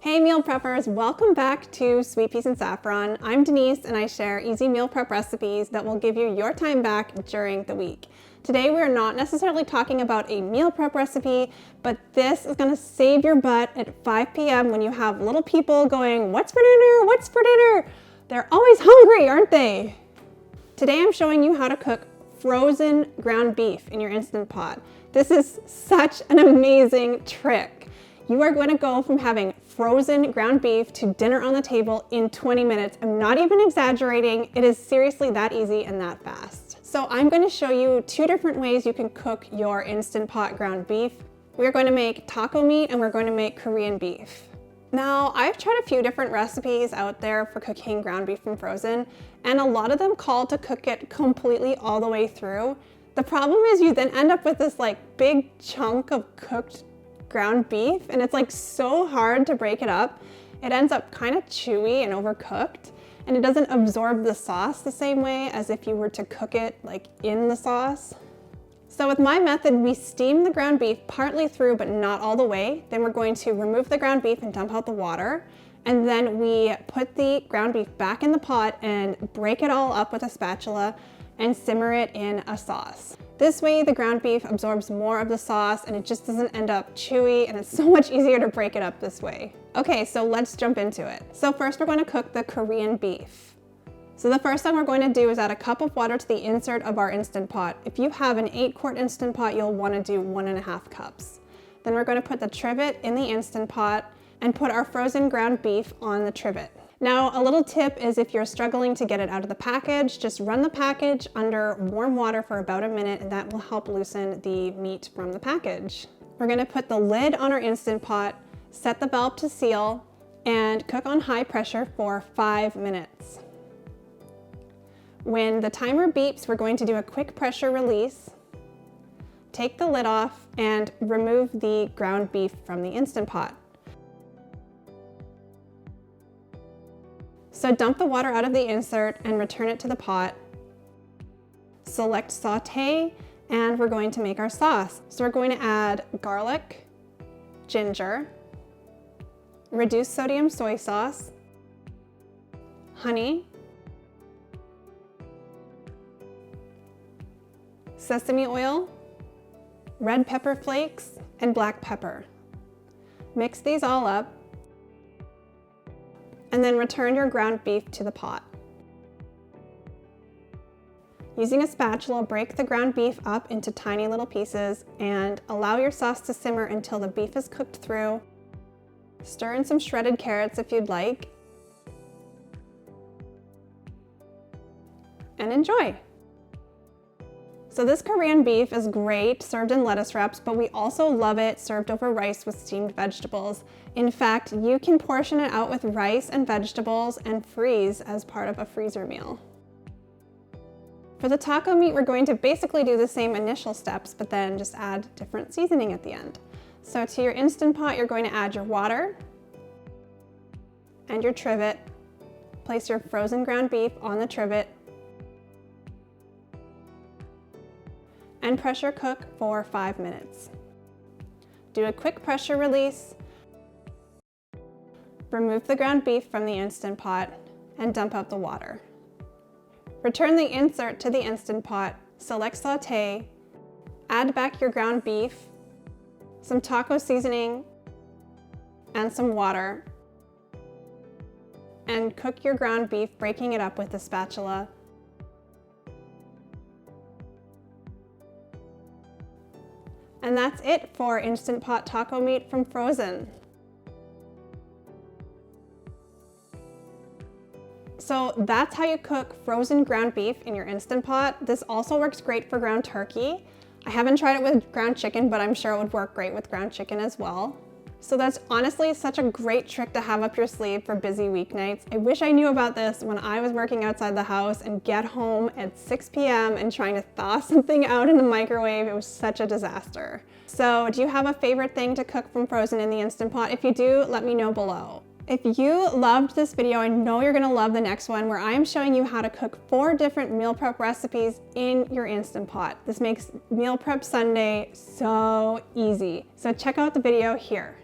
Hey meal preppers, welcome back to Sweet Peas and Saffron. I'm Denise and I share easy meal prep recipes that will give you your time back during the week. Today we're not necessarily talking about a meal prep recipe, but this is going to save your butt at 5 p.m. when you have little people going, "What's for dinner? What's for dinner?" They're always hungry, aren't they? Today I'm showing you how to cook frozen ground beef in your Instant Pot. This is such an amazing trick. You are going to go from having frozen ground beef to dinner on the table in 20 minutes. I'm not even exaggerating. It is seriously that easy and that fast. So I'm going to show you two different ways you can cook your Instant Pot ground beef. We're going to make taco meat and we're going to make Korean beef. Now, I've tried a few different recipes out there for cooking ground beef from frozen, and a lot of them call to cook it completely all the way through. The problem is you then end up with this big chunk of cooked ground beef, and it's so hard to break it up. It ends up kind of chewy and overcooked, and it doesn't absorb the sauce the same way as if you were to cook it in the sauce. So with my method, we steam the ground beef partly through, but not all the way. Then we're going to remove the ground beef and dump out the water. And then we put the ground beef back in the pot and break it all up with a spatula and simmer it in a sauce. This way the ground beef absorbs more of the sauce and it just doesn't end up chewy, and it's so much easier to break it up this way. Okay, so let's jump into it. So first we're going to cook the Korean beef. So the first thing we're going to do is add a cup of water to the insert of our Instant Pot. If you have an 8-quart Instant Pot, you'll want to do 1.5 cups. Then we're going to put the trivet in the Instant Pot and put our frozen ground beef on the trivet. Now, a little tip is if you're struggling to get it out of the package, just run the package under warm water for about a minute, and that will help loosen the meat from the package. We're going to put the lid on our Instant Pot, set the valve to seal, and cook on high pressure for 5 minutes. When the timer beeps, we're going to do a quick pressure release, take the lid off, and remove the ground beef from the Instant Pot. So dump the water out of the insert and return it to the pot. Select saute, and we're going to make our sauce. So we're going to add garlic, ginger, reduced sodium soy sauce, honey, sesame oil, red pepper flakes, and black pepper. Mix these all up, and then return your ground beef to the pot. Using a spatula, break the ground beef up into tiny little pieces and allow your sauce to simmer until the beef is cooked through. Stir in some shredded carrots if you'd like, and enjoy. So this Korean beef is great served in lettuce wraps, but we also love it served over rice with steamed vegetables. In fact, you can portion it out with rice and vegetables and freeze as part of a freezer meal. For the taco meat, we're going to basically do the same initial steps, but then just add different seasoning at the end. So to your Instant Pot, you're going to add your water and your trivet. Place your frozen ground beef on the trivet and pressure cook for 5 minutes. Do a quick pressure release, remove the ground beef from the Instant Pot, and dump out the water. Return the insert to the Instant Pot, select saute, add back your ground beef, some taco seasoning, and some water, and cook your ground beef, breaking it up with a spatula. And that's it for Instant Pot taco meat from frozen. So that's how you cook frozen ground beef in your Instant Pot. This also works great for ground turkey. I haven't tried it with ground chicken, but I'm sure it would work great with ground chicken as well. So that's honestly such a great trick to have up your sleeve for busy weeknights. I wish I knew about this when I was working outside the house and get home at 6 p.m. and trying to thaw something out in the microwave. It was such a disaster. So do you have a favorite thing to cook from frozen in the Instant Pot? If you do, let me know below. If you loved this video, I know you're gonna love the next one where I'm showing you how to cook 4 different meal prep recipes in your Instant Pot. This makes Meal Prep Sunday so easy. So check out the video here.